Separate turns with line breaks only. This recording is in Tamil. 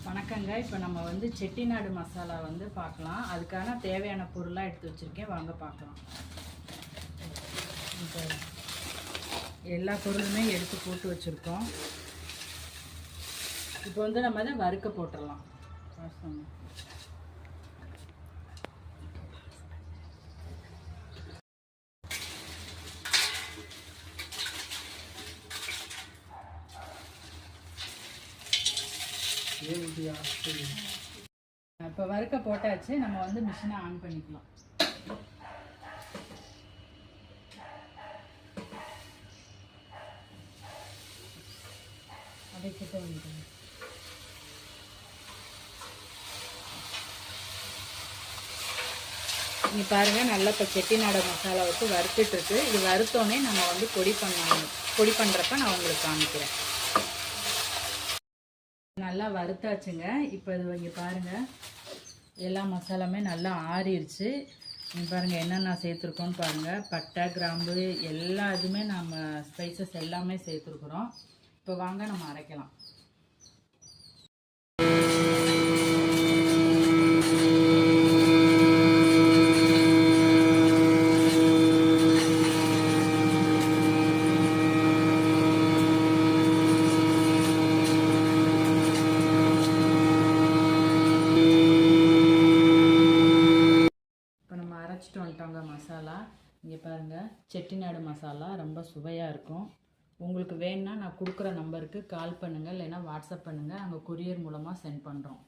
வணக்கங்க. இப்போ நம்ம வந்து செட்டிநாடு மசாலா வந்து பார்க்கலாம். அதுக்கான தேவையான பொருளாக எடுத்து வச்சுருக்கேன், வாங்க பார்க்கலாம். இப்போ எல்லா பொருளுமே எடுத்து போட்டு வச்சுருக்கோம். இப்போ வந்து நம்ம அதை வறுக்க போட்டுடலாம். இப்போ வறுக்க போட்டாச்சு. நம்ம வந்து மிஷினை ஆன் பண்ணிக்கலாம். அதை கிட்ட வந்துடுங்க. நீ பாருங்க, நல்லா இப்போ செட்டிநாடு மசாலா வச்சு வறுத்துட்டு இருக்கு. இது வறுத்தோடனே நம்ம வந்து பொடி பண்ணுறப்ப நான் உங்களுக்கு காமிக்கிறேன். நல்லா வறுத்தாச்சுங்க. இப்போ இது இங்கே பாருங்கள், எல்லா மசாலாமே நல்லா ஆறிடுச்சு. நீங்கள் பாருங்கள் என்னென்ன சேர்த்துருக்கோன்னு பாருங்கள். பட்டை, கிராம்பு எல்லா இதுவுமே நம்ம ஸ்பைசஸ் எல்லாமே சேர்த்துருக்குறோம். இப்போ வாங்க நம்ம அரைக்கலாம். அரைச்சிட்டு வந்துட்டோங்க மசாலா. இங்கே பாருங்கள், செட்டிநாடு மசாலா ரொம்ப சுவையாக இருக்கும். உங்களுக்கு வேணுன்னா நான் கொடுக்குற நம்பருக்கு கால் பண்ணுங்கள், இல்லைன்னா வாட்ஸ்அப் பண்ணுங்கள். அங்கே கொரியர் மூலமாக சென்ட் பண்ணுறோம்.